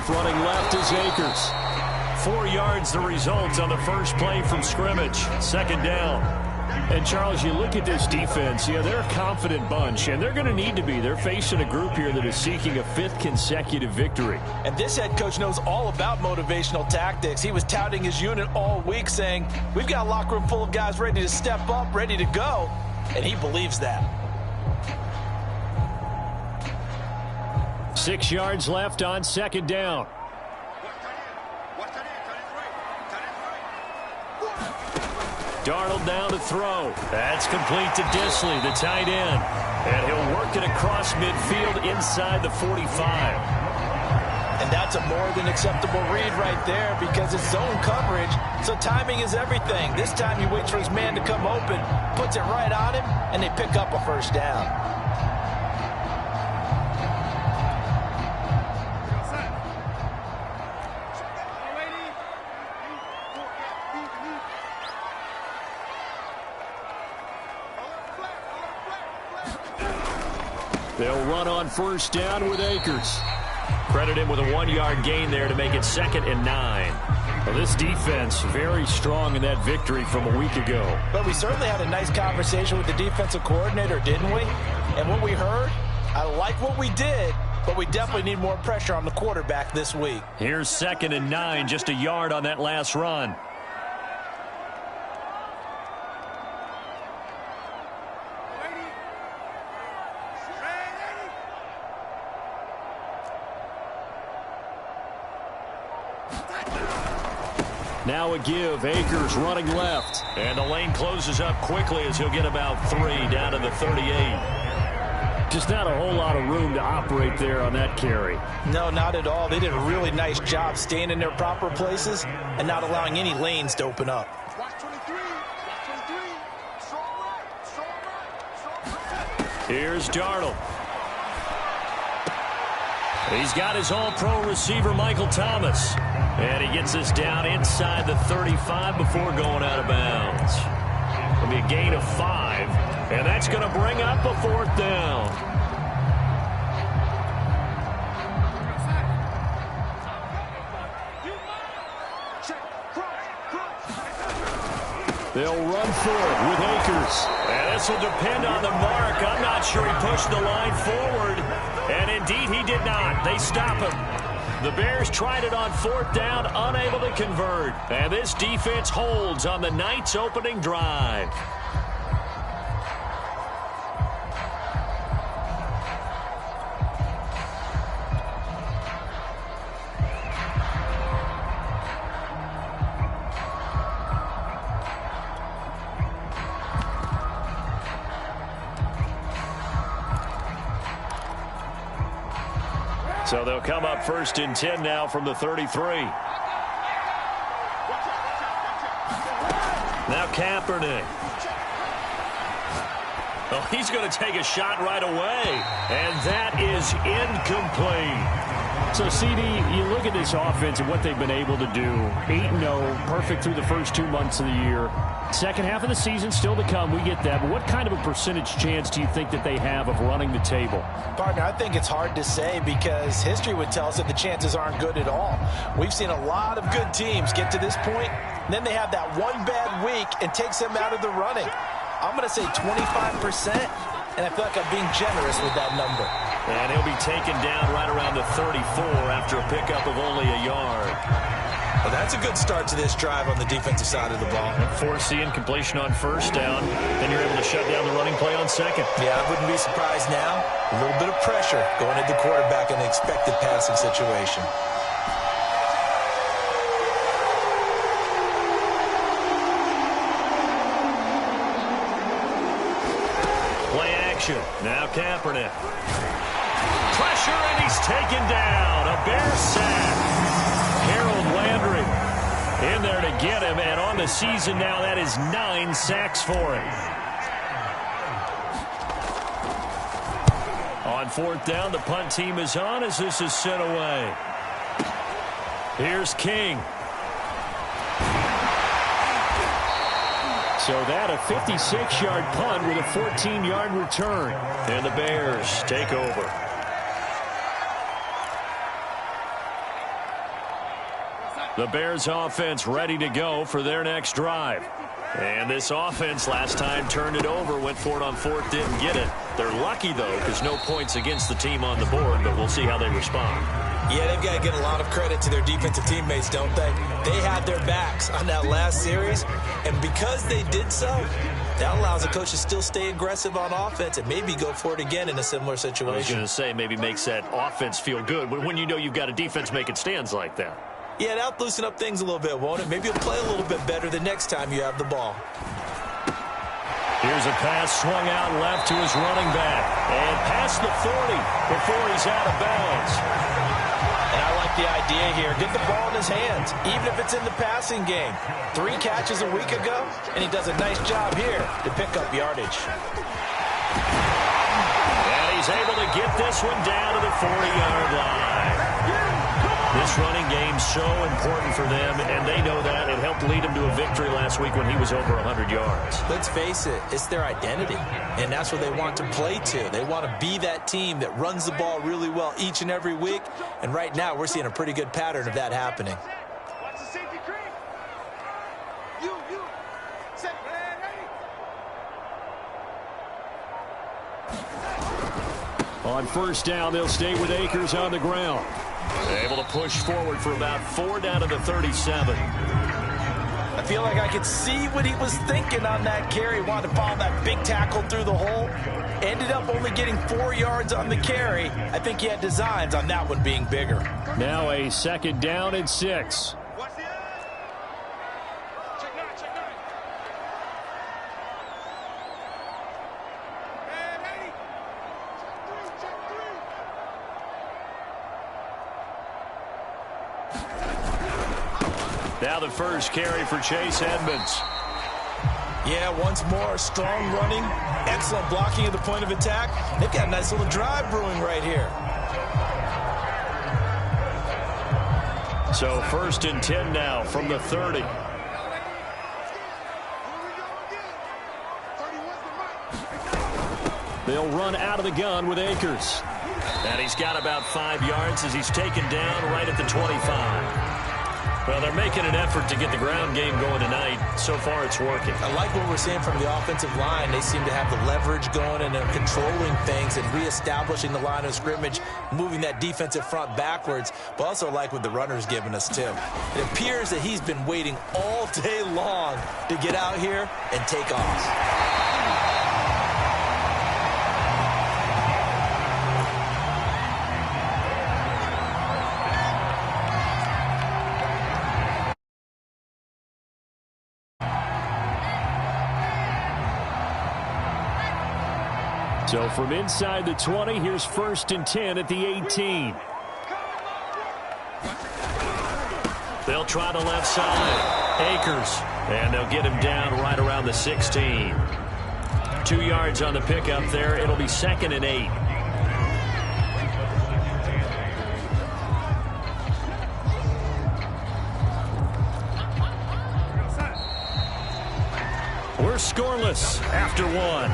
half. Running left is Akers. 4 yards the result on the first play from scrimmage. Second down. And, Charles, you look at this defense, they're a confident bunch, and they're going to need to be. They're facing a group here that is seeking a 5th consecutive victory. And this head coach knows all about motivational tactics. He was touting his unit all week saying, we've got a locker room full of guys ready to step up, ready to go, and he believes that. 6 yards left on second down. Darnold down to throw. That's complete to Disley, the tight end. And he'll work it across midfield inside the 45. And that's a more than acceptable read right there because it's zone coverage, so timing is everything. This time he waits for his man to come open, puts it right on him, and they pick up a first down. They'll run on first down with Akers. Credit him with a 1-yard gain there to make it 2nd and 9. Well, this defense very strong in that victory from a week ago. But we certainly had a nice conversation with the defensive coordinator, didn't we? And what we heard, I like what we did, but we definitely need more pressure on the quarterback this week. Here's 2nd and 9, just a yard on that last run. Now a give. Akers running left. And the lane closes up quickly as he'll get about 3 down to the 38. Just not a whole lot of room to operate there on that carry. No, not at all. They did a really nice job staying in their proper places and not allowing any lanes to open up. Here's Darnold. He's got his all-pro receiver, Michael Thomas. And he gets us down inside the 35 before going out of bounds. It'll be a gain of 5, and that's going to bring up a 4th down. They'll run for it with Akers. And this will depend on the mark. I'm not sure he pushed the line forward. And indeed he did not. They stop him. The Bears tried it on 4th down, unable to convert. And this defense holds on the night's opening drive. So they'll come up 1st and 10 now from the 33. Now Kaepernick. Oh, he's going to take a shot right away. And that is incomplete. So, CD, you look at this offense and what they've been able to do. 8-0, perfect through the first 2 months of the year. Second half of the season still to come. We get that. But what kind of a percentage chance do you think that they have of running the table? Partner, I think it's hard to say because history would tell us that the chances aren't good at all. We've seen a lot of good teams get to this point, and then they have that one bad week and takes them out of the running. I'm going to say 25%, and I feel like I'm being generous with that number. And he'll be taken down right around the 34 after a pickup of only a yard. Well, that's a good start to this drive on the defensive side of the ball. Forcing completion on 1st down. Then you're able to shut down the running play on 2nd. Yeah, I wouldn't be surprised now. A little bit of pressure going at the quarterback in the expected passing situation. Play action. Now Kaepernick. Pressure, and he's taken down. A Bear sack. Harold Landry in there to get him, and on the season now, that is 9 sacks for him. On 4th down, the punt team is on as this is sent away. Here's King. So that a 56-yard punt with a 14-yard return. And the Bears take over. The Bears offense ready to go for their next drive. And this offense last time turned it over, went for it on fourth, didn't get it. They're lucky, though, because no points against the team on the board, but we'll see how they respond. Yeah, they've got to get a lot of credit to their defensive teammates, don't they? They had their backs on that last series, and because they did so, that allows the coach to still stay aggressive on offense and maybe go for it again in a similar situation. I was going to say, maybe makes that offense feel good when you know you've got a defense making stands like that. Yeah, that'll loosen up things a little bit, won't it? Maybe you'll play a little bit better the next time you have the ball. Here's a pass swung out left to his running back. And past the 40 before he's out of bounds. And I like the idea here. Get the ball in his hands, even if it's in the passing game. 3 catches a week ago, and he does a nice job here to pick up yardage. And he's able to get this one down to the 40-yard line. This running game's so important for them, and they know that. It helped lead them to a victory last week when he was over 100 yards. Let's face it, it's their identity, and that's what they want to play to. They want to be that team that runs the ball really well each and every week, and right now we're seeing a pretty good pattern of that happening. Watch the safety creep. Set, ready. On first down, they'll stay with Akers on the ground. Able to push forward for about 4 down to the 37. I feel like I could see what he was thinking on that carry. Wanted to follow that big tackle through the hole. Ended up only getting 4 yards on the carry. I think he had designs on that one being bigger. Now a second down and 6. Watch the eye. Check 9, check 9. And 80. Check 3. Now the first carry for Chase Edmonds. Yeah, once more, strong running, excellent blocking at the point of attack. They've got a nice little drive brewing right here. So first and 10 now from the 30. They'll run out of the gun with Akers. And he's got about 5 yards as he's taken down right at the 25. Well, they're making an effort to get the ground game going tonight. So far, it's working. I like what we're seeing from the offensive line. They seem to have the leverage going and they're controlling things and reestablishing the line of scrimmage, moving that defensive front backwards, but also like what the runner's giving us, too. It appears that he's been waiting all day long to get out here and take off. So from inside the 20, here's first and 10 at the 18. They'll try the left side. Akers. And they'll get him down right around the 16. 2 yards on the pickup there. It'll be second and 8. We're scoreless after 1.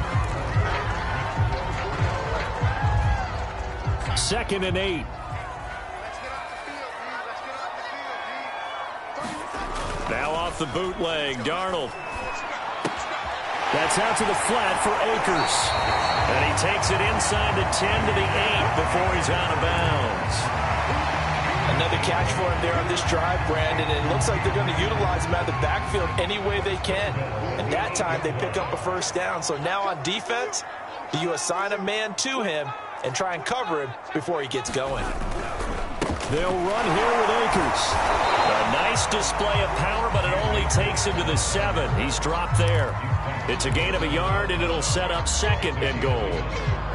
Second and 8. Now off the bootleg, Darnold. That's out to the flat for Akers. And he takes it inside the 10 to the 8 before he's out of bounds. Another catch for him there on this drive, Brandon. And it looks like they're going to utilize him out of the backfield any way they can. And that time they pick up a first down. So now on defense, do you assign a man to him and try and cover him before he gets going? They'll run here with Akers. A nice display of power, but it only takes him to the 7. He's dropped there. It's a gain of a yard, and it'll set up second and goal.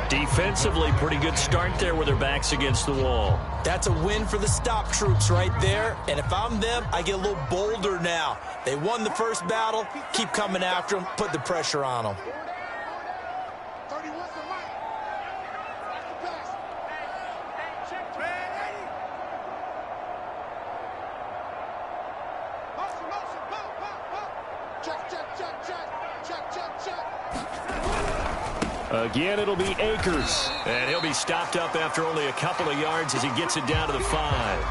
Defensively, pretty good start there with their backs against the wall. That's a win for the stop troops right there. And if I'm them, I get a little bolder now. They won the first battle. Keep coming after them. Put the pressure on them. Again, it'll be Akers. And he'll be stopped up after only a couple of yards as he gets it down to the 5.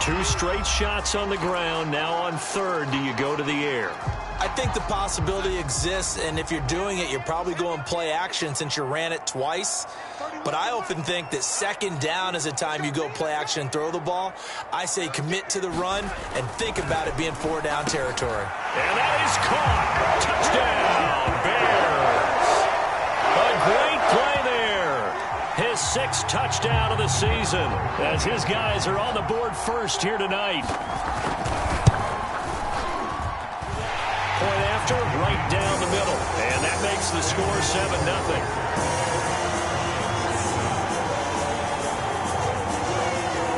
2 straight shots on the ground. Now on 3rd, do you go to the air? I think the possibility exists, and if you're doing it, you're probably going play action since you ran it twice. But I often think that 2nd down is the time you go play action and throw the ball. I say commit to the run and think about it being 4-down territory. And that is caught. Touchdown, Bears. A great play there. His 6th touchdown of the season as his guys are on the board first here tonight. Point after, right down the middle. And that makes the score 7-0.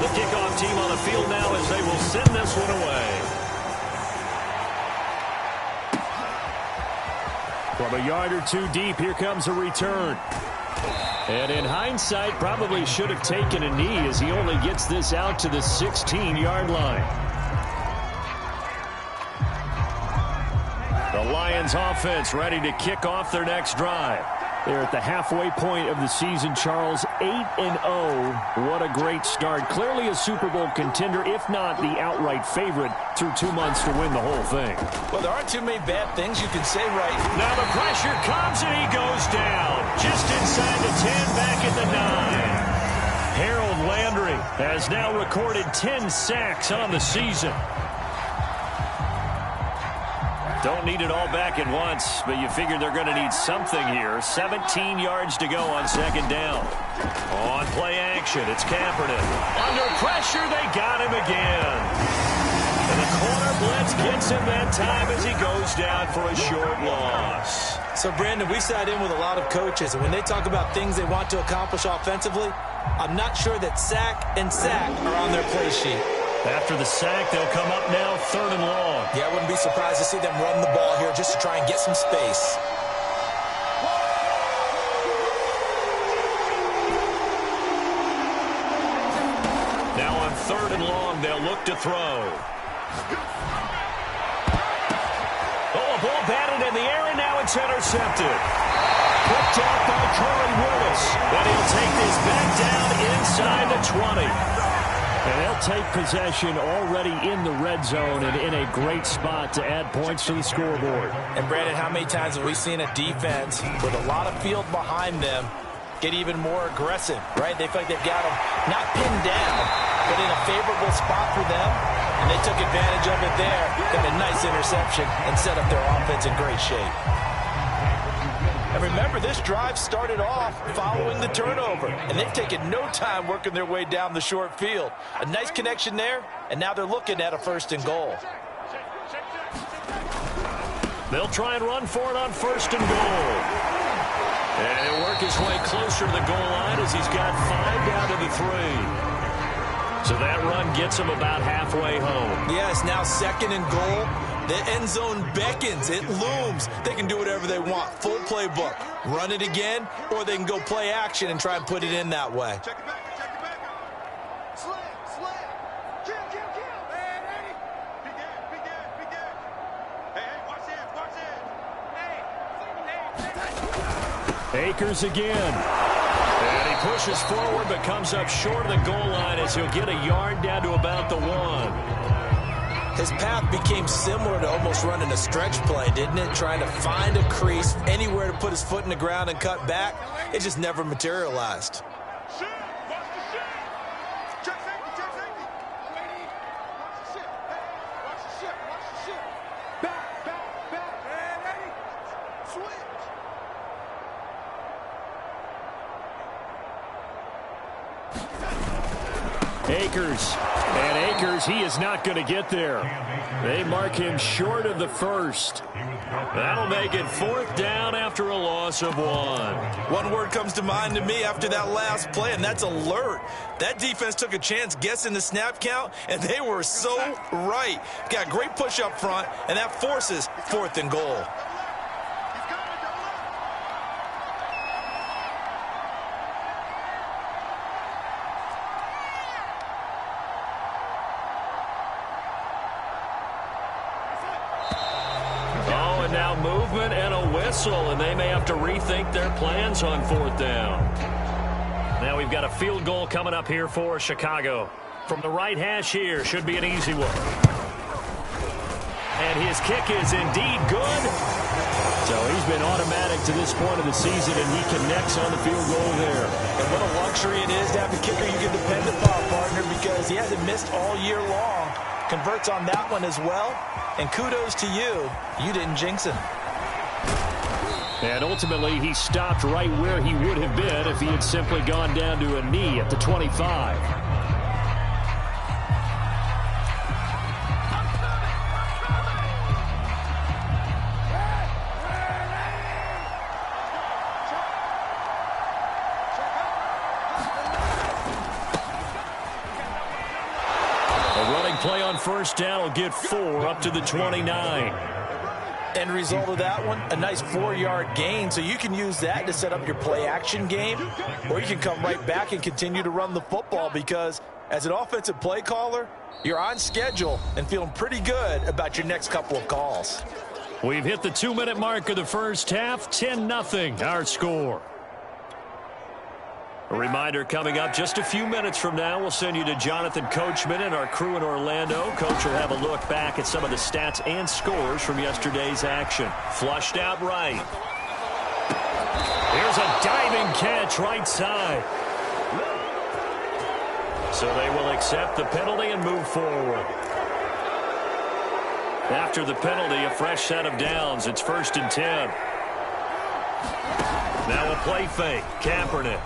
The kickoff team on the field now as they will send this one away. From a yard or 2 deep, here comes a return. And in hindsight, probably should have taken a knee as he only gets this out to the 16-yard line. The Lions offense ready to kick off their next drive. They're at the halfway point of the season, Charles, 8-0. What a great start. Clearly a Super Bowl contender, if not the outright favorite, through 2 months to win the whole thing. Well, there aren't too many bad things you can say right. Now the pressure comes and he goes down. Just inside the 10, back at the 9. Harold Landry has now recorded 10 sacks on the season. Don't need it all back at once, but you figure they're going to need something here. 17 yards to go on 2nd down. On play action, it's Kaepernick. Under pressure, they got him again. And the corner blitz gets him that time as he goes down for a short loss. So, Brandon, we sat in with a lot of coaches, and when they talk about things they want to accomplish offensively, I'm not sure that sack and sack are on their play sheet. After the sack, they'll come up now 3rd and long. Yeah, I wouldn't be surprised to see them run the ball here just to try and get some space. Now on 3rd and long, they'll look to throw. Oh, a ball batted in the air, and now it's intercepted. Picked off by Corey Willis. And he'll take this back down inside the 20. And they'll take possession already in the red zone and in a great spot to add points to the scoreboard. And, Brandon, how many times have we seen a defense with a lot of field behind them get even more aggressive, right? They feel like they've got them not pinned down, but in a favorable spot for them. And they took advantage of it there, got a nice interception, and set up their offense in great shape. And remember, this drive started off following the turnover, and they've taken no time working their way down the short field. A nice connection there, and now they're looking at a 1st and goal. They'll try and run for it on 1st and goal. And he'll work his way closer to the goal line as he's got 5 down to the 3. So that run gets him about halfway home. Yes, now 2nd and goal. The end zone beckons. It looms. They can do whatever they want. Full playbook. Run it again, or they can go play action and try and put it in that way. Check it back, check it back. Slam. Kill. Man, Eddie. Big game. Hey, watch it. Hey. Akers again. And he pushes forward but comes up short of the goal line as he'll get a yard down to about the 1. His path became similar to almost running a stretch play, didn't it? Trying to find a crease, anywhere to put his foot in the ground and cut back. It just never materialized. Shit. Watch the shit. Check safety. Watch the shit. Hey, watch the shit. Back. Man, Eddie. Switch. Akers, he is not going to get there. They mark him short of the 1st. That'll make it 4th down after a loss of 1. One word comes to mind to me after that last play, and that's alert. That defense took a chance guessing the snap count, and they were so right. Got great push up front, and that forces 4th and goal. Now movement and a whistle, and they may have to rethink their plans on 4th down. Now we've got a field goal coming up here for Chicago. From the right hash here, should be an easy one. And his kick is indeed good. So he's been automatic to this point of the season, and he connects on the field goal there. And what a luxury it is to have a kicker you can depend upon, partner, because he hasn't missed all year long. Converts on that one as well. And kudos to you. You didn't jinx him. And ultimately, he stopped right where he would have been if he had simply gone down to a knee at the 25. Play on first down will get 4 up to the 29. End result of that one, a nice 4-yard gain. So you can use that to set up your play-action game, or you can come right back and continue to run the football because as an offensive play caller, you're on schedule and feeling pretty good about your next couple of calls. We've hit the 2-minute mark of the first half, 10-0 our score. A reminder coming up just a few minutes from now, we'll send you to Jonathan Coachman and our crew in Orlando. Coach will have a look back at some of the stats and scores from yesterday's action. Flushed out right. Here's a diving catch right side. So they will accept the penalty and move forward. After the penalty, a fresh set of downs. It's 1st and 10. Now a play fake. Kaepernick.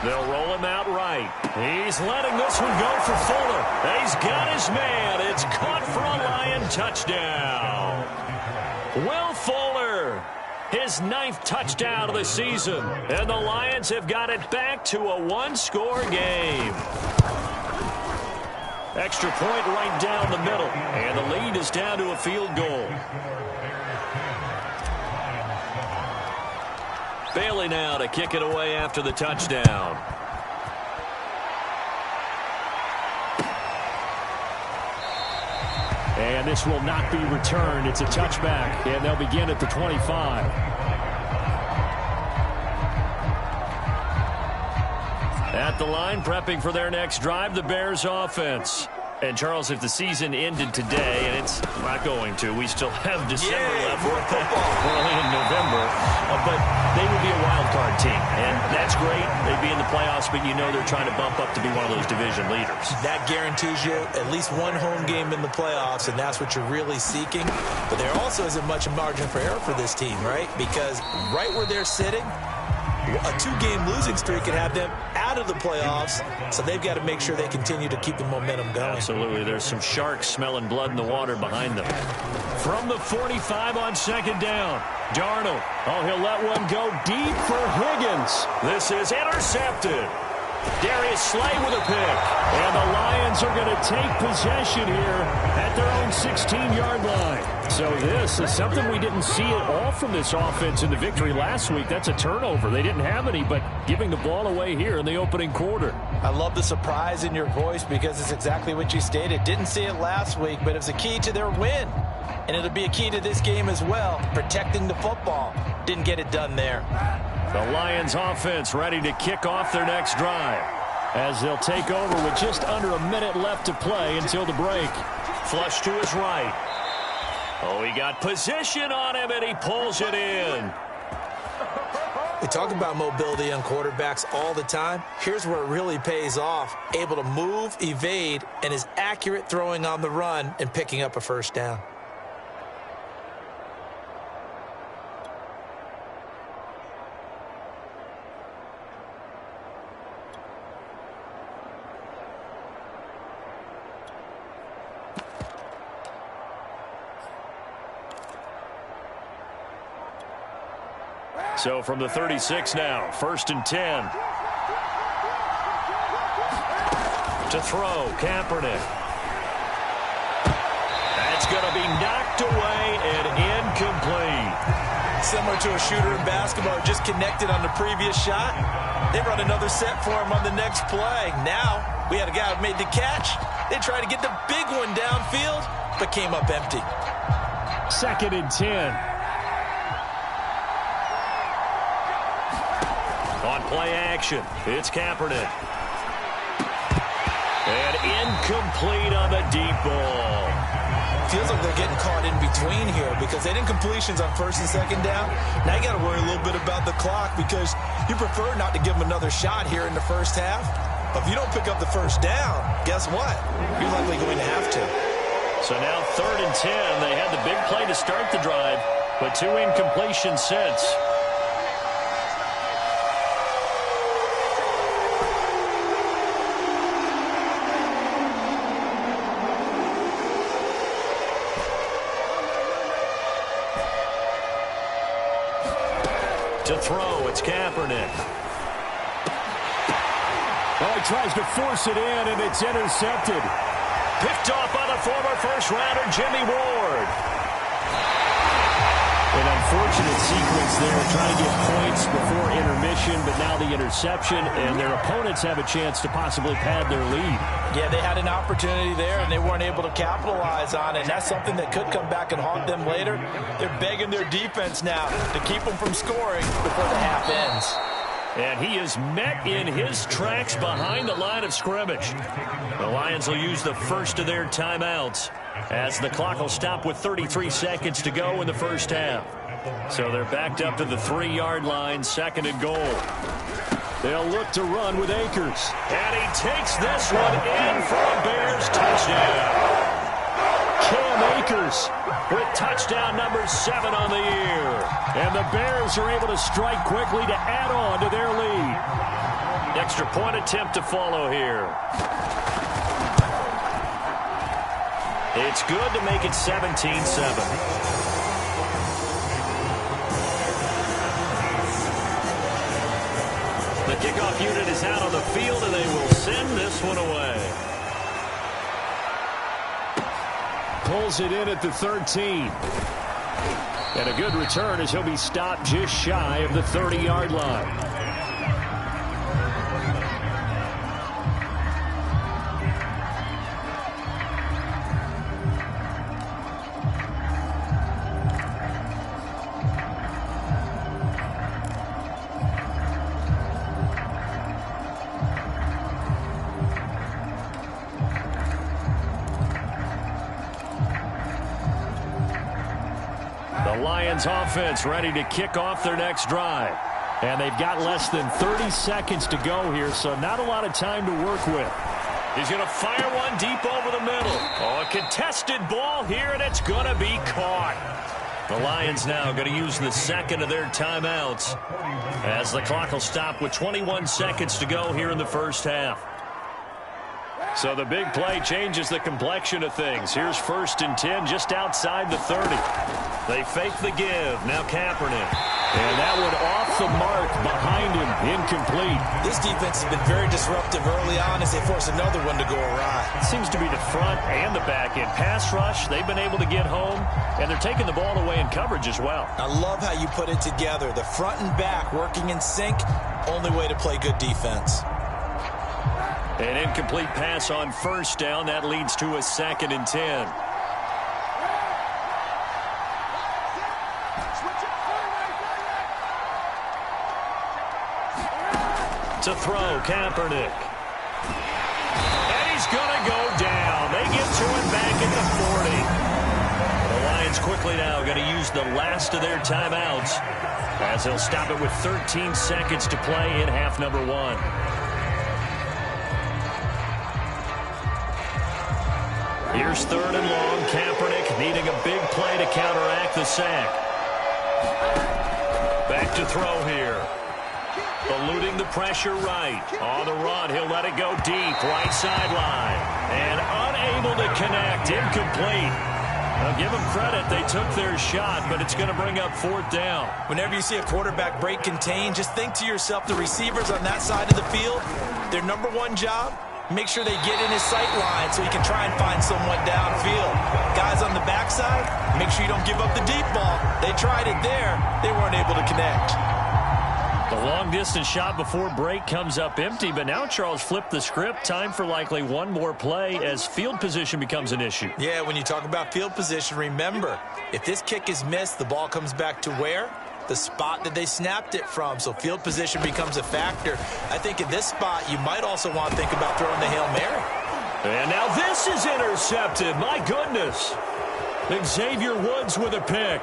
They'll roll him out right. He's letting this one go for Fuller. He's got his man. It's caught for a Lion touchdown. Will Fuller, his 9th touchdown of the season. And the Lions have got it back to a 1-score game. Extra point right down the middle. And the lead is down to a field goal. Bailey now to kick it away after the touchdown. And this will not be returned. It's a touchback, and they'll begin at the 25. At the line, prepping for their next drive, the Bears offense. And, Charles, if the season ended today, and it's not going to, we still have December left. We're early in November. But they would be a wild card team. And that's great. They'd be in the playoffs, but you know they're trying to bump up to be one of those division leaders. That guarantees you at least one home game in the playoffs, and that's what you're really seeking. But there also isn't much margin for error for this team, right? Because right where they're sitting, a 2-game losing streak could have them out of the playoffs, so they've got to make sure they continue to keep the momentum going. Absolutely. There's some sharks smelling blood in the water behind them. From the 45 on 2nd down, Darnold. Oh, he'll let one go deep for Higgins. This is intercepted. Darius Slay with a pick. And the Lions are going to take possession here at their own 16-yard line. So this is something we didn't see at all from this offense in the victory last week. That's a turnover. They didn't have any, but giving the ball away here in the opening quarter. I love the surprise in your voice because it's exactly what you stated. Didn't see it last week, but it was a key to their win. And it'll be a key to this game as well, protecting the football. Didn't get it done there. The Lions offense ready to kick off their next drive as they'll take over with just under a minute left to play until the break. Flush to his right. Oh, he got position on him, and he pulls it in. We talk about mobility on quarterbacks all the time. Here's where it really pays off. Able to move, evade, and is accurate throwing on the run and picking up a first down. So from the 36 now, 1st and 10. To throw, Kaepernick. That's going to be knocked away and incomplete. Similar to a shooter in basketball, just connected on the previous shot. They run another set for him on the next play. Now, we had a guy who made the catch. They tried to get the big one downfield, but came up empty. 2nd and 10. On play action, it's Kaepernick. And incomplete on the deep ball. Feels like they're getting caught in between here because they didn't completions on first and second down. Now you got to worry a little bit about the clock because you prefer not to give them another shot here in the first half. But if you don't pick up the first down, guess what? You're likely going to have to. So now 3rd and 10. They had the big play to start the drive, but 2 incompletions since. To throw, it's Kaepernick. Oh, he tries to force it in, and it's intercepted. Picked off by the former first-rounder, Jimmy Ward. An unfortunate sequence there, trying to get points before intermission, but now the interception, and their opponents have a chance to possibly pad their lead. Yeah, they had an opportunity there, and they weren't able to capitalize on it, and that's something that could come back and haunt them later. They're begging their defense now to keep them from scoring before the half ends. And he is met in his tracks behind the line of scrimmage. The Lions will use the first of their timeouts as the clock will stop with 33 seconds to go in the first half. So they're backed up to the 3-yard line, 2nd and goal. They'll look to run with Akers. And he takes this one in for a Bears touchdown. Cam Akers with touchdown number 7 on the year. And the Bears are able to strike quickly to add on to their lead. Extra point attempt to follow here. It's good to make it 17-7. The kickoff unit is out on the field, and they will send this one away. Pulls it in at the 13. And a good return as he'll be stopped just shy of the 30-yard line. Lions offense ready to kick off their next drive. And they've got less than 30 seconds to go here, so not a lot of time to work with. He's going to fire one deep over the middle. Oh, a contested ball here, and it's going to be caught. The Lions now going to use the second of their timeouts as the clock will stop with 21 seconds to go here in the first half. So the big play changes the complexion of things. Here's 1st and 10 just outside the 30. They fake the give. Now Kaepernick. And that one off the mark behind him. Incomplete. This defense has been very disruptive early on as they force another one to go awry. It seems to be the front and the back end. Pass rush, they've been able to get home, and they're taking the ball away in coverage as well. I love how you put it together. The front and back working in sync. Only way to play good defense. An incomplete pass on 1st down. That leads to a 2nd and 10. To throw, Kaepernick. And he's going to go down. They get to him back at the 40. The Lions quickly now going to use the last of their timeouts as they'll stop it with 13 seconds to play in half number 1. Here's 3rd and long. Kaepernick needing a big play to counteract the sack. Back to throw here. Eluding the pressure right. On the run, he'll let it go deep. Right sideline. And unable to connect. Incomplete. Now give them credit. They took their shot, but it's going to bring up 4th down. Whenever you see a quarterback break contain, just think to yourself, the receivers on that side of the field, their number 1 job, make sure they get in his sight line so he can try and find someone downfield. Guys on the backside, make sure you don't give up the deep ball. They tried it there. They weren't able to connect. The long-distance shot before break comes up empty, but now Charles flipped the script. Time for likely one more play as field position becomes an issue. Yeah, when you talk about field position, remember, if this kick is missed, the ball comes back to where? The spot that they snapped it from, so field position becomes a factor. I think in this spot, you might also want to think about throwing the Hail Mary. And now this is intercepted. My goodness. Xavier Woods with a pick.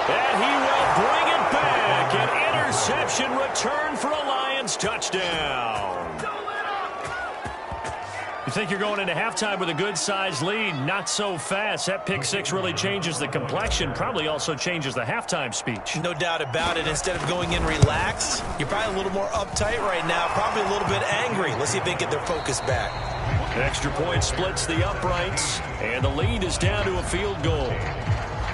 And he will bring it back. An interception return for a Lions touchdown. You think you're going into halftime with a good-sized lead. Not so fast. That pick six really changes the complexion. Probably also changes the halftime speech. No doubt about it. Instead of going in relaxed, you're probably a little more uptight right now. Probably a little bit angry. Let's see if they get their focus back. Extra point splits the uprights. And the lead is down to a field goal.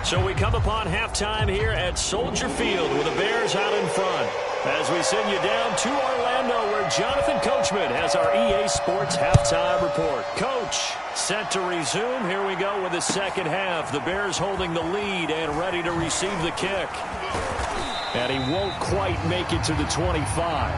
So we come upon halftime here at Soldier Field with the Bears out in front. As we send you down to Orlando where Jonathan Coachman has our EA Sports halftime report. Coach, set to resume. Here we go with the second half. The Bears holding the lead and ready to receive the kick. And he won't quite make it to the 25.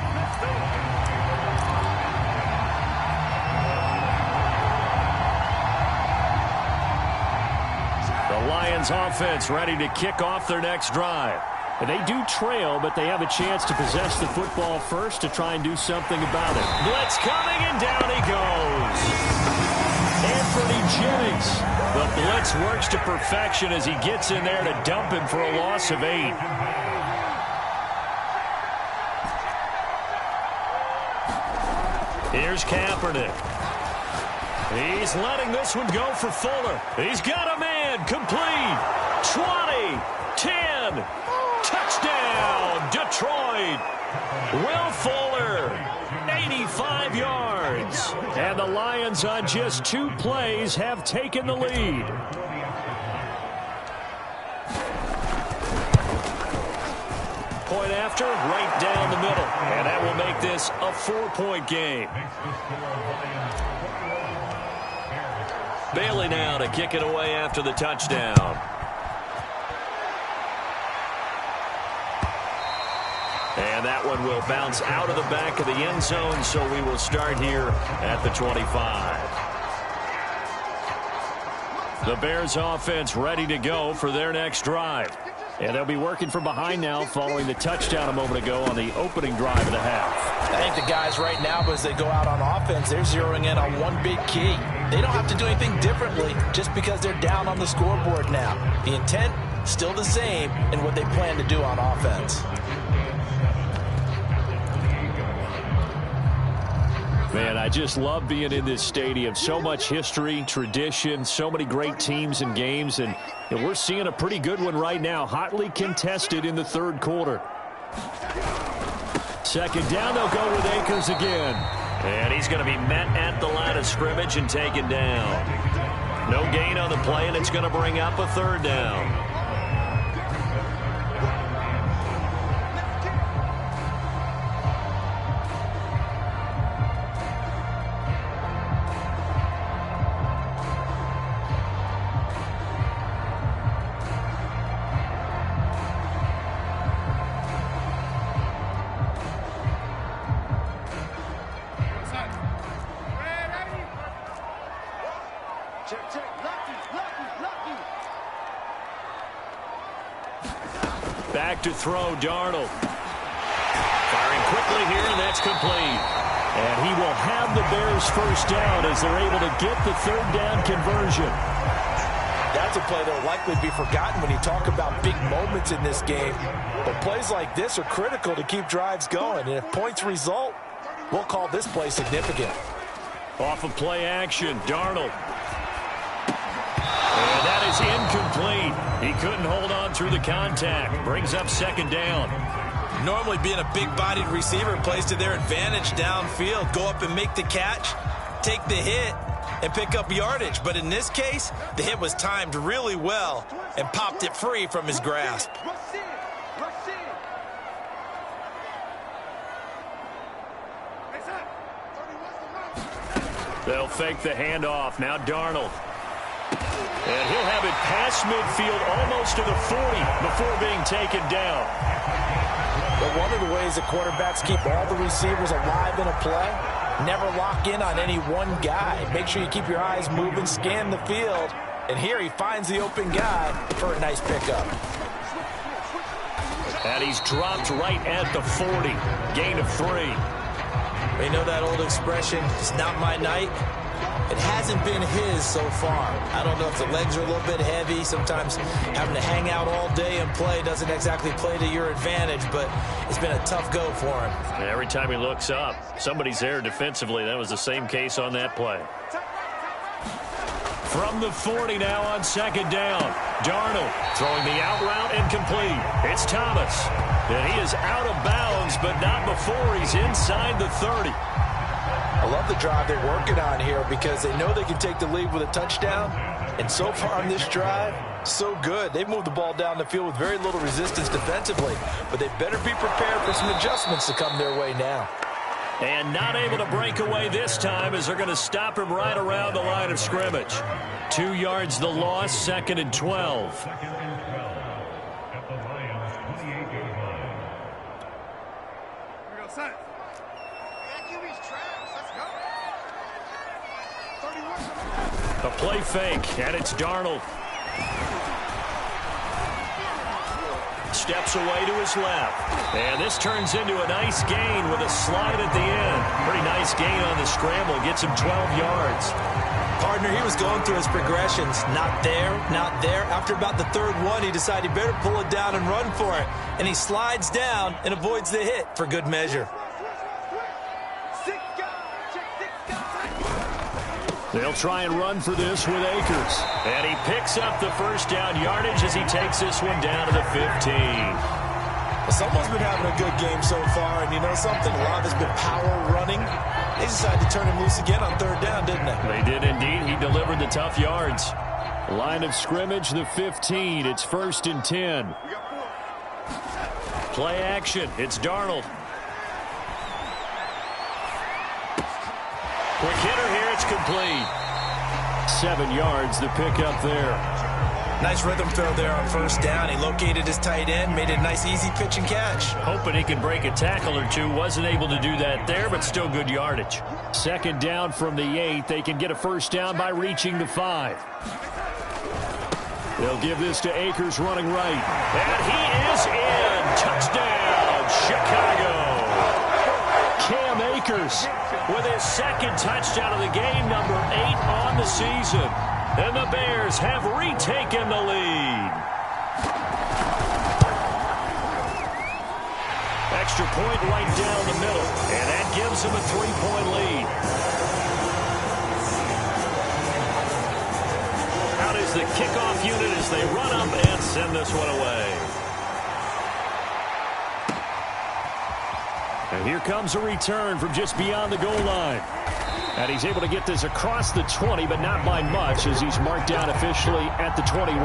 The Lions offense ready to kick off their next drive. And they do trail, but they have a chance to possess the football first to try and do something about it. Blitz coming, and down he goes. Anthony Jennings. The blitz works to perfection as he gets in there to dump him for a loss of 8. Here's Kaepernick. He's letting this one go for Fuller. He's got a man. Complete. 20. 10. Touchdown, Detroit. Will Fuller, 85 yards. And the Lions on just 2 plays have taken the lead. Point after, right down the middle. And that will make this a 4-point game. Bailey now to kick it away after the touchdown. And that one will bounce out of the back of the end zone, so we will start here at the 25. The Bears offense ready to go for their next drive. And they'll be working from behind now following the touchdown a moment ago on the opening drive of the half. I think the guys right now, as they go out on offense, they're zeroing in on one big key. They don't have to do anything differently just because they're down on the scoreboard now. The intent, still the same in what they plan to do on offense. Man, I just love being in this stadium. So much history, tradition, so many great teams and games, and we're seeing a pretty good one right now, hotly contested in the third quarter. Second down, they'll go with Akers again. And he's going to be met at the line of scrimmage and taken down. No gain on the play, and it's going to bring up a third down. Back to throw, Darnold. Firing quickly here, and that's complete. And he will have the Bears first down as they're able to get the third down conversion. That's a play that will likely be forgotten when you talk about big moments in this game. But plays like this are critical to keep drives going. And if points result, we'll call this play significant. Off of play action, Darnold. And that is incomplete. He couldn't hold on through the contact. Brings up second down. Normally being a big-bodied receiver plays to their advantage downfield. Go up and make the catch, take the hit, and pick up yardage. But in this case, the hit was timed really well and popped it free from his grasp. They'll fake the handoff. Now Darnold. And he'll have it past midfield almost to the 40 before being taken down. But one of the ways that quarterbacks keep all the receivers alive in a play, never lock in on any one guy. Make sure you keep your eyes moving, scan the field. And here he finds the open guy for a nice pickup. And he's dropped right at the 40. Gain of 3. You know that old expression, it's not my night? It hasn't been his so far. I don't know if the legs are a little bit heavy. Sometimes having to hang out all day and play doesn't exactly play to your advantage, but it's been a tough go for him. And every time he looks up, somebody's there defensively. That was the same case on that play. From the 40 now on second down. Darnold throwing the out route incomplete. It's Thomas. And he is out of bounds, but not before he's inside the 30. I love the drive they're working on here because they know they can take the lead with a touchdown. And so far on this drive, so good. They've moved the ball down the field with very little resistance defensively. But they better be prepared for some adjustments to come their way now. And not able to break away this time as they're going to stop him right around the line of scrimmage. 2 yards the loss, 2nd and 12. A play fake, and it's Darnold. Steps away to his left. And this turns into a nice gain with a slide at the end. Pretty nice gain on the scramble. Gets him 12 yards. Partner, he was going through his progressions. Not there, not there. After about the 3rd one, he decided he better pull it down and run for it. And he slides down and avoids the hit for good measure. They'll try and run for this with Akers. And he picks up the first down yardage as he takes this one down to the 15. Well, someone's been having a good game so far, and you know something? A lot of it's been power running. They decided to turn him loose again on 3rd down, didn't they? They did indeed. He delivered the tough yards. Line of scrimmage, the 15. It's 1st and 10. Play action. It's Darnold. Quick hitter here. It's complete. 7 yards, the pickup there. Nice rhythm throw there on 1st down. He located his tight end, made it a nice easy pitch and catch. Hoping he could break a tackle or two. Wasn't able to do that there, but still good yardage. 2nd down from the 8. They can get a 1st down by reaching the 5. They'll give this to Akers running right. And he is in. Touchdown, Chicago. Cam Akers with his 2nd touchdown of the game, number 8 on the season. And the Bears have retaken the lead. Extra point right down the middle, and that gives them a 3-point lead. Out is the kickoff unit as they run up and send this one away. And here comes a return from just beyond the goal line. And he's able to get this across the 20, but not by much as he's marked down officially at the 21.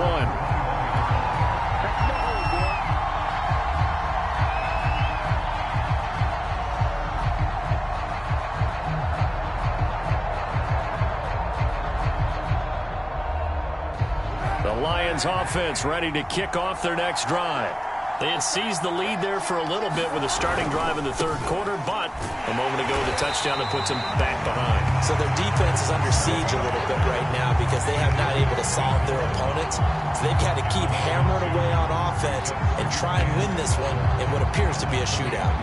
The Lions offense ready to kick off their next drive. They had seized the lead there for a little bit with a starting drive in the 3rd quarter, but a moment ago the touchdown that puts them back behind. So their defense is under siege a little bit right now because they have not able to solve their opponents. So they've got to keep hammering away on offense and try and win this one in what appears to be a shootout.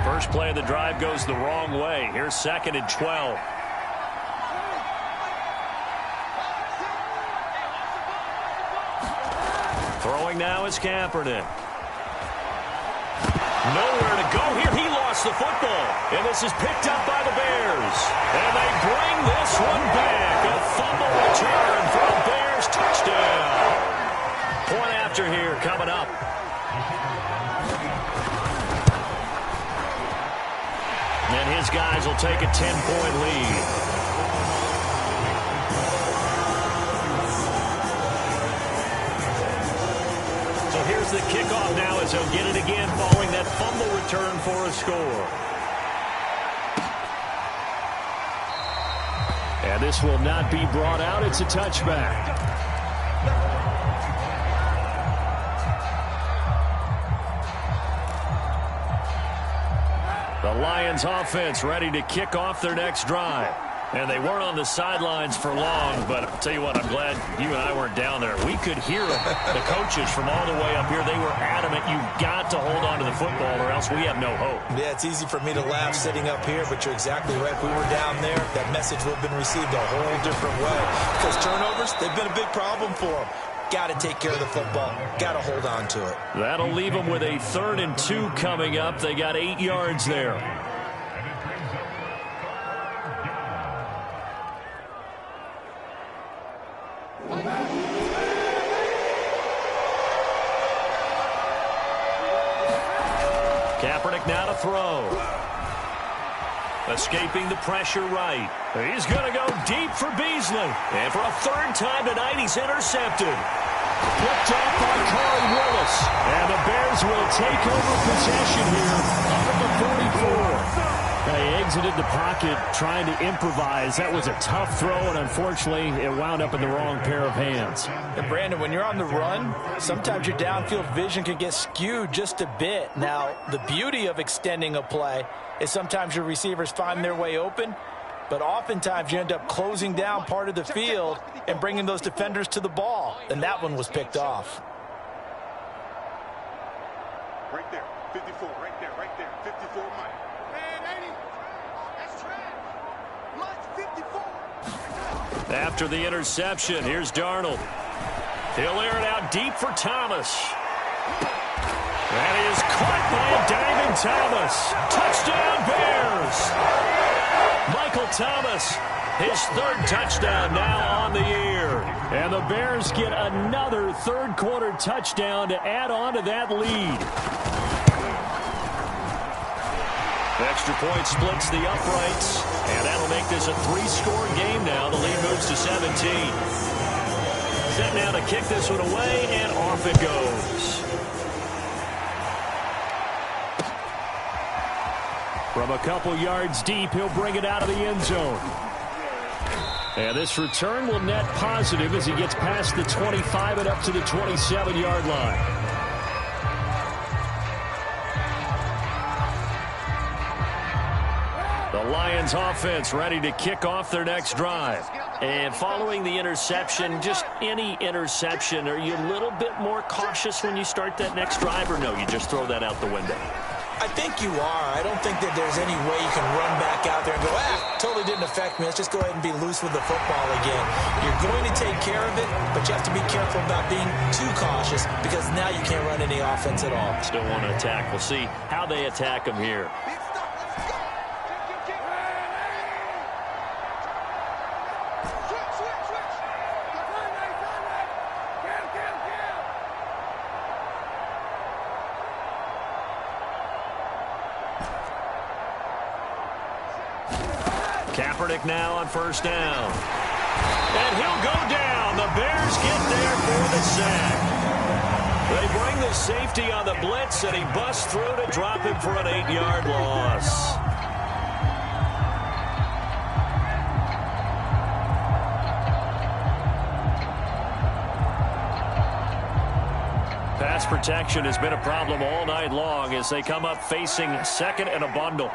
First play of the drive goes the wrong way. Here's 2nd and 12. Throwing now is Kaepernick. Nowhere to go here. He lost the football. And this is picked up by the Bears. And they bring this one back. A fumble return for a Bears touchdown. Point after here coming up. And his guys will take a 10-point lead. So here's the kickoff now as they'll get it again following that fumble return for a score. And this will not be brought out. It's a touchback. The Lions offense ready to kick off their next drive. And they weren't on the sidelines for long, but I'll tell you what, I'm glad you and I weren't down there. We could hear them. The coaches from all the way up here, they were adamant, you've got to hold on to the football or else we have no hope. Yeah, it's easy for me to laugh sitting up here, but you're exactly right. If we were down there, that message would have been received a whole different way. Because turnovers, they've been a big problem for them. Got to take care of the football. Got to hold on to it. That'll leave them with a 3rd and 2 coming up. They got 8 yards there. Kaepernick now to throw. Escaping the pressure right. He's going to go deep for Beasley. And for a 3rd time tonight, he's intercepted. Picked off by Corey Willis. And the Bears will take over possession here up at the 44. They exited the pocket trying to improvise. That was a tough throw, and unfortunately, it wound up in the wrong pair of hands. And Brandon, when you're on the run, sometimes your downfield vision can get skewed just a bit. Now, the beauty of extending a play is sometimes your receivers find their way open, but oftentimes you end up closing down part of the field and bringing those defenders to the ball. And that one was picked off. Right there, 54, right there, 54, Mike. Man, 80. That's trash. Mike, 54. After the interception, here's Darnold. He'll air it out deep for Thomas. That is caught by a diving Thomas. Touchdown, Bears. Michael Thomas, his 3rd touchdown now on the year. And the Bears get another 3rd quarter touchdown to add on to that lead. Extra point splits the uprights, and that'll make this a 3-score game now. The lead moves to 17. Set now to kick this one away, and off it goes. From a couple yards deep, he'll bring it out of the end zone. And this return will net positive as he gets past the 25 and up to the 27-yard line. The Lions offense ready to kick off their next drive. And following the interception, just any interception, are you a little bit more cautious when you start that next drive, or no, you just throw that out the window? I think you are. I don't think that there's any way you can run back out there and go, totally didn't affect me. Let's just go ahead and be loose with the football again. You're going to take care of it, but you have to be careful about being too cautious because now you can't run any offense at all. Still want to attack. We'll see how they attack him here. Kaepernick now on 1st down. And he'll go down. The Bears get there for the sack. They bring the safety on the blitz, and he busts through to drop him for an 8-yard loss. Pass protection has been a problem all night long as they come up facing 2nd and a bundle.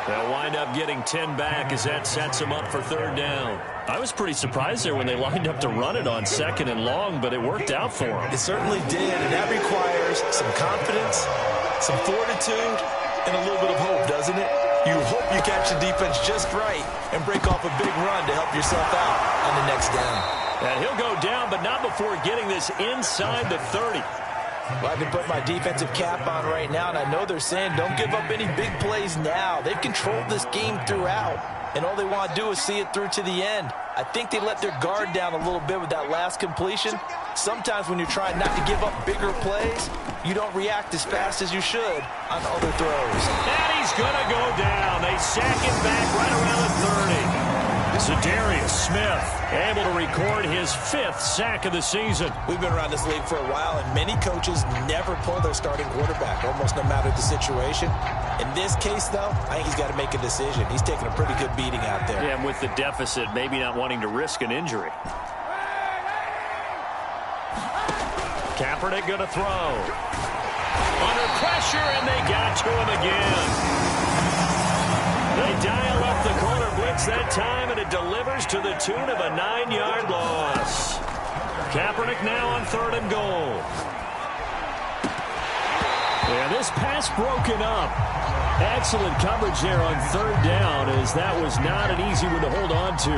They'll wind up getting 10 back as that sets them up for 3rd down. I was pretty surprised there when they lined up to run it on 2nd and long, but it worked out for them. It certainly did, and that requires some confidence, some fortitude, and a little bit of hope, doesn't it? You hope you catch the defense just right and break off a big run to help yourself out on the next down. And he'll go down, but not before getting this inside the 30. Well, I can put my defensive cap on right now, and I know they're saying don't give up any big plays now. They've controlled this game throughout, and all they want to do is see it through to the end. I think they let their guard down a little bit with that last completion. Sometimes when you're trying not to give up bigger plays, you don't react as fast as you should on other throws. And he's going to go down. They sack him back right around the 30. Zadarius Smith able to record his 5th sack of the season. We've been around this league for a while, and many coaches never pull their starting quarterback, almost no matter the situation. In this case, though, I think he's got to make a decision. He's taking a pretty good beating out there. Yeah, and with the deficit, maybe not wanting to risk an injury. Kaepernick going to throw. Under pressure, and they got to him again. They dial up the corner blitz that time, and it delivers to the tune of a 9-yard loss. Kaepernick now on 3rd and goal. And this pass broken up. Excellent coverage there on 3rd down, as that was not an easy one to hold on to.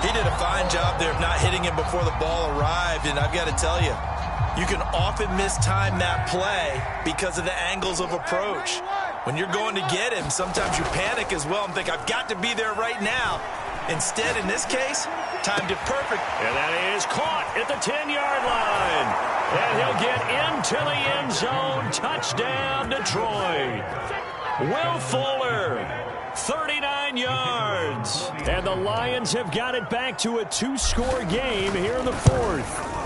He did a fine job there of not hitting him before the ball arrived, and I've got to tell you, you can often mistime that play because of the angles of approach. When you're going to get him, sometimes you panic as well and think, I've got to be there right now. Instead, in this case, timed it perfect. And that is caught at the 10-yard line. And he'll get into the end zone. Touchdown, Detroit. Will Fuller, 39 yards. And the Lions have got it back to a 2-score game here in the 4th.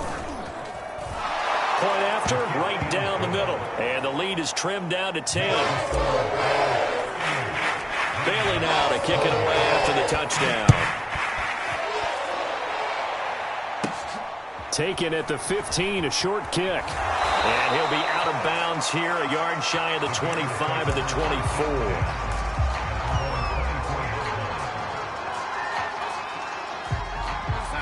Point after, right down the middle. And the lead is trimmed down to 10. Bailey now to kick it away after the touchdown. Taken at the 15, a short kick. And he'll be out of bounds here, a yard shy of the 25 of the 24.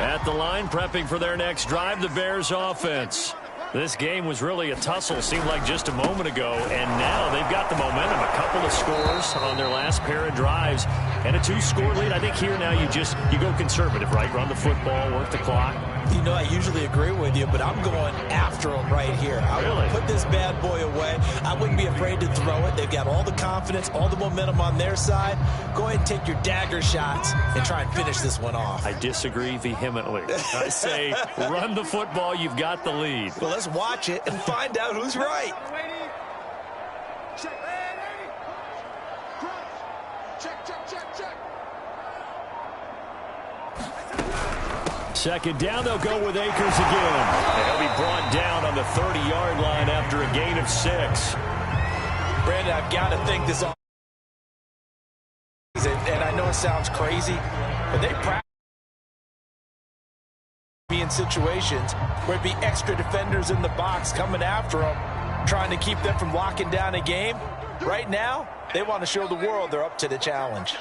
At the line, prepping for their next drive, the Bears offense. This game was really a tussle, seemed like just a moment ago, and now they've got the momentum. A couple of scores on their last pair of drives, and a 2-score lead. I think here now you go conservative, right? Run the football, work the clock. You know, I usually agree with you, but I'm going after him right here. I want to put this bad boy away. I wouldn't be afraid to throw it. They've got all the confidence, all the momentum on their side. Go ahead and take your dagger shots and try and finish this one off. I disagree vehemently. I say run the football. You've got the lead. Well, let's watch it and find out who's right. Second down, they'll go with Akers again. And he'll be brought down on the 30-yard line after a gain of 6. Brandon, I've got to think this all. And I know it sounds crazy, but they practice in situations where it'd be extra defenders in the box coming after them, trying to keep them from locking down a game. Right now, they want to show the world they're up to the challenge.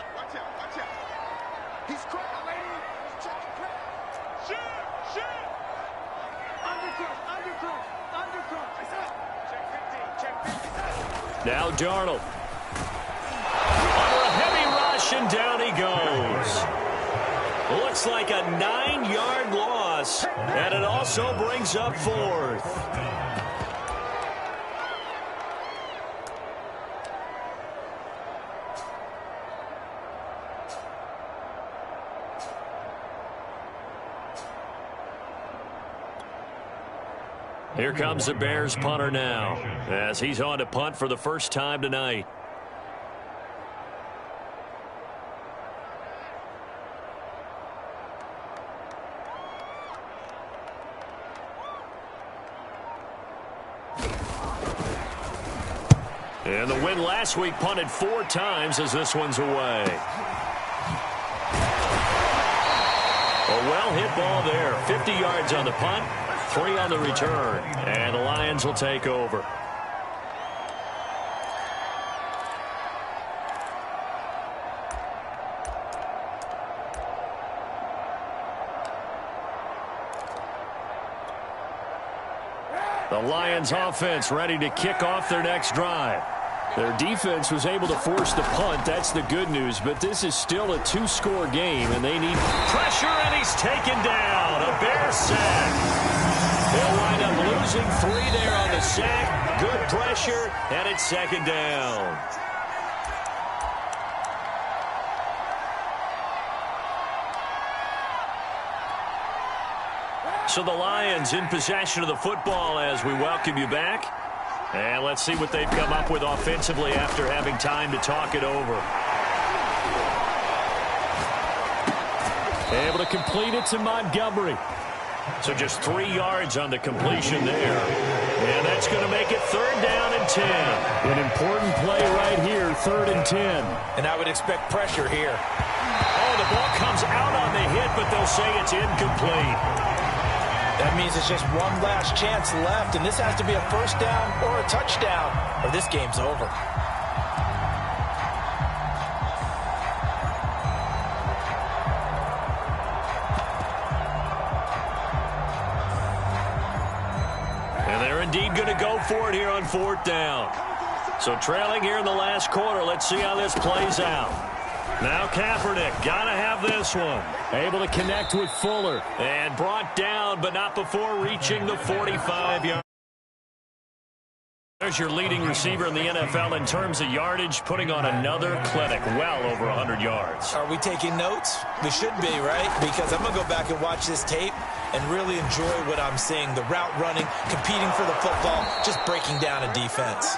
Now Darnold. Under a heavy rush, and down he goes. Looks like a 9-yard loss, and it also brings up 4th. Here comes the Bears punter now, as he's on to punt for the first time tonight. And the win last week punted 4 times as this one's away. A well-hit ball there. 50 yards on the punt, 3 on the return. And the Lions will take over. The Lions offense ready to kick off their next drive. Their defense was able to force the punt. That's the good news. But this is still a 2-score game, and they need pressure, and he's taken down. A Bear sack. They'll wind up losing 3 there on the sack. Good pressure, and it's second down. So the Lions in possession of the football as we welcome you back. And let's see what they've come up with offensively after having time to talk it over. Able to complete it to Montgomery. So just 3 yards on the completion there. And that's going to make it 3rd down and 10. An important play right here, 3rd and 10. And I would expect pressure here. Oh, the ball comes out on the hit, but they'll say it's incomplete. That means it's just one last chance left, and this has to be a first down or a touchdown, or this game's over. And they're indeed going to go for it here on 4th down. So trailing here in the last quarter. Let's see how this plays out. Now Kaepernick, got to have this one. Able to connect with Fuller. And brought down, but not before reaching the 45-yard. There's your leading receiver in the NFL in terms of yardage, putting on another clinic, well over 100 yards. Are we taking notes? We should be, right? Because I'm going to go back and watch this tape and really enjoy what I'm seeing. The route running, competing for the football, just breaking down a defense.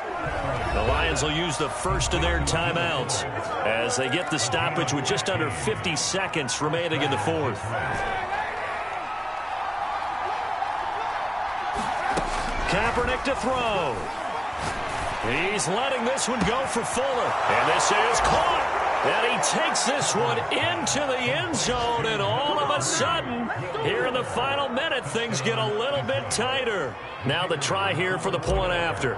The Lions will use the first of their timeouts as they get the stoppage with just under 50 seconds remaining in the 4th. Kaepernick to throw. He's letting this one go for Fuller. And this is caught. And he takes this one into the end zone. And all of a sudden, here in the final minute, things get a little bit tighter. Now the try here for the point after.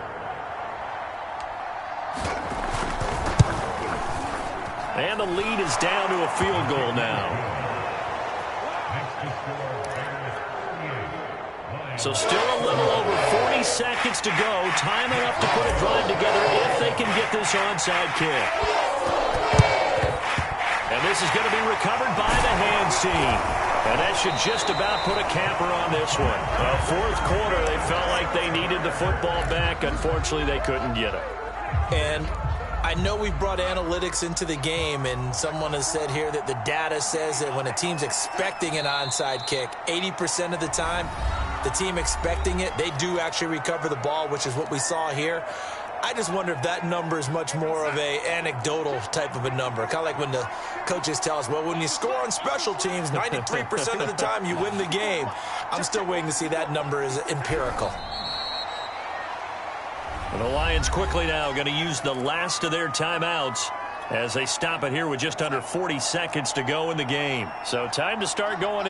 And the lead is down to a field goal now. So still a little over 40 seconds to go. Time enough to put a drive together if they can get this onside kick. And this is going to be recovered by the hands team. And that should just about put a capper on this one. 4th quarter, they felt like they needed the football back. Unfortunately, they couldn't get it. And I know we've brought analytics into the game, and someone has said here that the data says that when a team's expecting an onside kick, 80% of the time, the team expecting it, they do actually recover the ball, which is what we saw here. I just wonder if that number is much more of a anecdotal type of a number. Kind of like when the coaches tell us, well, when you score on special teams, 93% of the time you win the game. I'm still waiting to see that number is empirical. And the Lions quickly now going to use the last of their timeouts as they stop it here with just under 40 seconds to go in the game. So time to start going